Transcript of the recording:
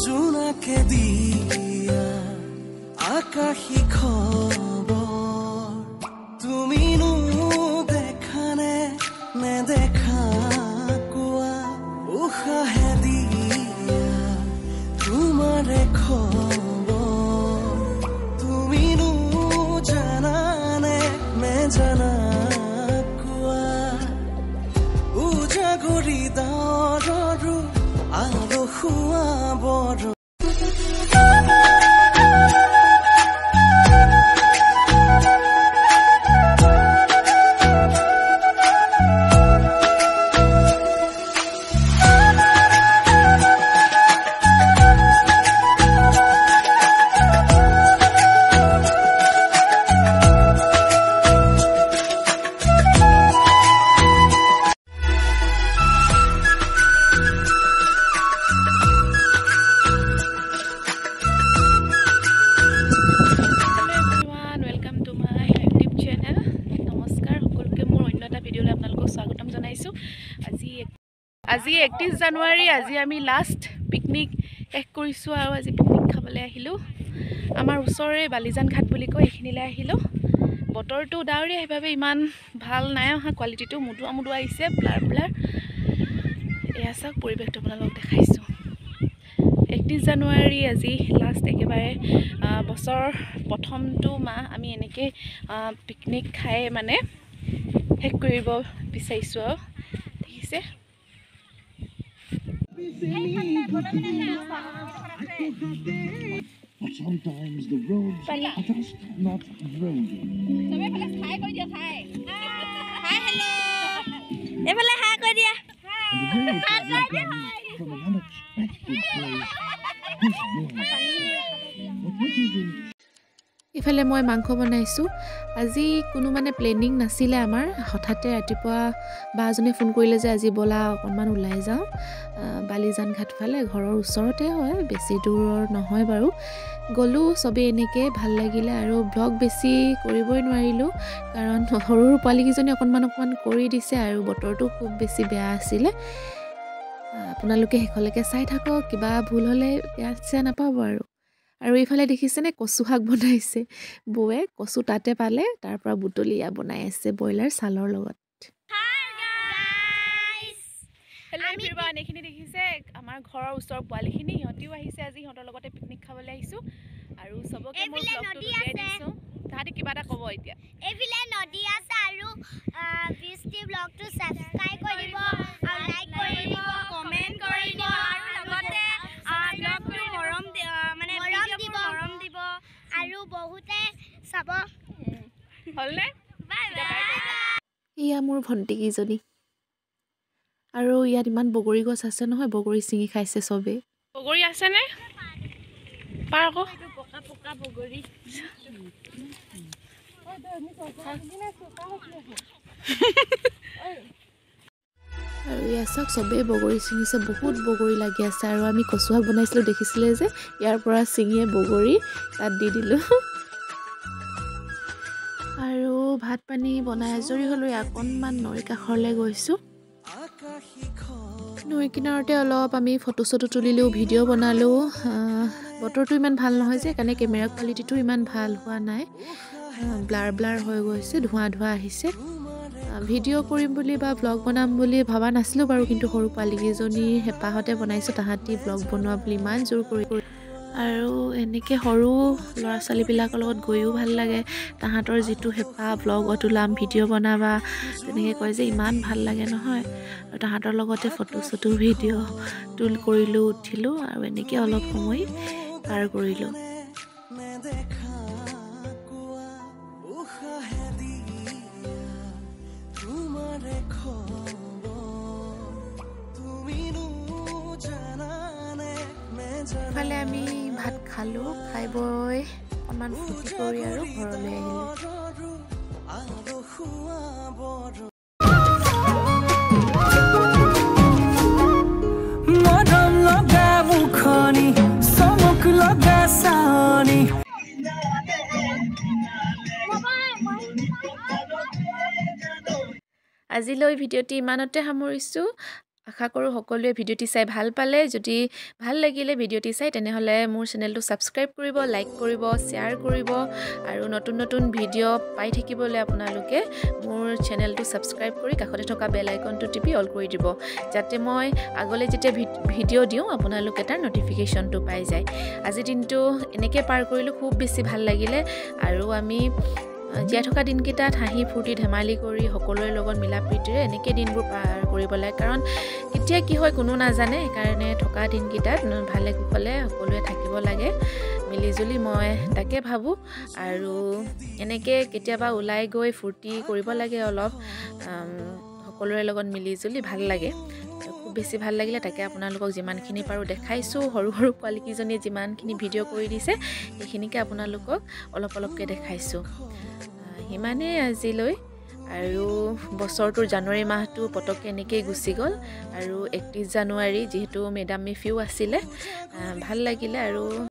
জোনাকে দিয়া আকাশী খবৰ তুমিনো দেখানে নেদেখা কোৱা উশাহে দিয়া তোমাৰে খবৰ তুমিনো জানানে নেজানা কোৱা উজাগৰি দৰৰো আৰু খুৱাবৰ আজি 31 জানুৱাৰী আজি আমি লাষ্ট পিকনিক শেষ কৰিছোঁ আৰু আজি পিকনিক খাবলৈ আহিলোঁ আমাৰ ওচৰৰে বালিজান ঘাট বুলি কয় এইখিনিলৈ আহিলোঁ বতৰটো ডাৱৰীয়া সেইবাবে ইমান ভাল নাই অহা কোৱালিটিটো মুদুৱা আহিছে ব্লাৰ এয়া চাওক পৰিৱেশটো আপোনালোকক দেখাইছোঁ 31 জানুৱাৰী আজি লাষ্ট একেবাৰে বছৰ প্ৰথমটো মাহ আমি এনেকৈ পিকনিক খাই মানে শেষ কৰিব বিচাৰিছোঁ আৰু দেখিছে But sometimes the roads are just not roads. Hi, hello. Efale hi koi dia. From an unexpected place. What is it? ইফালে মই মাংস বনাইছোঁ আজি কোনো মানে প্লেনিং নাছিলে আমাৰ হঠাতে ৰাতিপুৱা বাজনে ফোন কৰিলে যে আজি বলা অকণমান ওলাই যাওঁ বালিজান ঘাট ফালে ঘৰৰ ওচৰতে হয় বেছি দূৰৰ নহয় বাৰু গ'লোঁ চবেই এনেকৈ ভাল লাগিলে আৰু ব্লগ বেছি কৰিবই নোৱাৰিলোঁ কাৰণ সৰু পোৱালীকেইজনী অকণমান কৰি দিছে আৰু বতৰটো খুব বেছি বেয়া আছিলে আপোনালোকে শেষলৈকে চাই থাকক কিবা ভুল হ'লে বেয়া নাপাব আৰু এইফালে দেখিছেনে কচু শাক বনাইছে বৌৱে কচু তাতে পালে তাৰ পৰা বুটলিয়া বনাই আছে ব্ৰইলাৰ ছালৰ লগত হেল্ল' এভৰিৱান এইখিনি দেখিছে আমাৰ ঘৰৰ ওচৰৰ পোৱালিখিনি সিহঁতিও আহিছে আজি সিহঁতৰ লগতে পিকনিক খাবলৈ আহিছোঁ আৰু চবকে মোৰ ব্লগটো উলিয়াই দিছোঁ তাহাঁতি কিবা এটা ক'ব এতিয়া এইফালে নদী আছে আৰু বৃষ্টি ব্লগটো ছাবস্ক্ৰাইব কৰিব আৰু লাইক কৰিব কমেণ্ট কৰিব আৰু লগতে ব্লগটো মৰম দিব আৰু বহুতে চাব হ'লনে বাই বাই এয়া মোৰ ভণ্টিকেইজনী আৰু ইয়াত ইমান বগৰী গছ আছে নহয় বগৰী ছিঙি খাইছে চবেই বগৰী আছেনে পাৰ আকৌ পকা বগৰী আৰু ইয়াত চাওক চবেই বগৰী ছিঙিছে বহুত বগৰী লাগি আছে আৰু আমি কচু শাক বনাইছিলোঁ দেখিছিলে যে ইয়াৰ পৰা ছিঙিয়ে বগৰী তাত দি দিলোঁ আৰু ভাত পানী বনাই আজৰি হ'লোঁ অকণমান নৈৰ কাষৰলৈ গৈছোঁ নৈ কিনাৰতে অলপ আমি ফটো চটো তুলিলোঁ ভিডিঅ' বনালোঁ বতৰটো ইমান ভাল নহয় যে সেইকাৰণে কেমেৰা কোৱালিটিটো ইমান ভাল হোৱা নাই ব্লাৰ হৈ গৈছে ধোঁৱা আহিছে ভিডিঅ' কৰিম বুলি বা ব্লগ বনাম বুলি ভবা নাছিলোঁ বাৰু কিন্তু সৰু পোৱালীকেইজনীৰ হেঁপাহতে বনাইছোঁ তাহাঁতি ব্লগ বনোৱা বুলি ইমান জোৰ কৰি আৰু এনেকৈ সৰু ল'ৰা ছোৱালীবিলাকৰ লগত গৈও ভাল লাগে তাহাঁতৰ যিটো হেঁপাহ ব্লগত ওলাম ভিডিঅ' বনাবা তেনেকৈ কয় যে ইমান ভাল লাগে নহয় আৰু তাহাঁতৰ লগতে ফটো চটো ভিডিঅ' কৰিলোঁ উঠিলোঁ আৰু এনেকৈ অলপ সময় পাৰ কৰিলোঁ ইফালে আমি ভাত খালোঁ খাই বৈ অকণমান ফূৰ্তি কৰি আৰু ঘৰলৈ আহিলোঁ আজিলৈ ভিডিঅ'টি ইমানতে সামৰিছোঁ আশা কৰোঁ সকলোৱে ভিডিঅ'টি চাই ভাল পালে যদি ভাল লাগিলে ভিডিঅ'টি চাই তেনেহ'লে মোৰ চেনেলটো ছাবস্ক্ৰাইব কৰিব লাইক কৰিব শ্বেয়াৰ কৰিব আৰু নতুন নতুন ভিডিঅ' পাই থাকিবলৈ আপোনালোকে মোৰ চেনেলটো ছাবস্ক্ৰাইব কৰি কাষতে থকা বেল আইকনটো টিপি অল কৰি দিব যাতে মই আগলৈ যেতিয়া ভিডিঅ' দিওঁ আপোনালোকে তাৰ নটিফিকেশ্যনটো পাই যায় আজি দিনটো এনেকৈ পাৰ কৰিলোঁ খুব বেছি ভাল লাগিলে আৰু আমি জীয়াই থকা দিনকেইটাত হাঁহি ফূৰ্তি ধেমালি কৰি সকলোৰে লগত মিলা প্ৰীতিৰে এনেকৈ দিনবোৰ পাৰ কৰিব লাগে কাৰণ কেতিয়া কি হয় কোনো নাজানে সেইকাৰণে থকা দিনকেইটাত ভালে কুশলে সকলোৱে থাকিব লাগে মিলিজুলি মই তাকে ভাবোঁ আৰু এনেকৈ কেতিয়াবা ওলাই গৈ ফূৰ্তি কৰিব লাগে অলপ সকলোৰে লগত মিলিজুলি ভাল লাগে খুব বেছি ভাল লাগিলে তাকে আপোনালোকক যিমানখিনি পাৰোঁ দেখাইছোঁ সৰু সৰু পোৱালীকেইজনীয়ে যিমানখিনি ভিডিঅ' কৰি দিছে সেইখিনিকে আপোনালোকক অলপ অলপকৈ দেখাইছোঁ সিমানেই আজিলৈ আৰু বছৰটোৰ জানুৱাৰী মাহটো পটককৈ এনেকৈয়ে গুচি গ'ল আৰু 31 জানুৱাৰী যিহেতু মেডাম মে ফিও আছিলে ভাল লাগিলে আৰু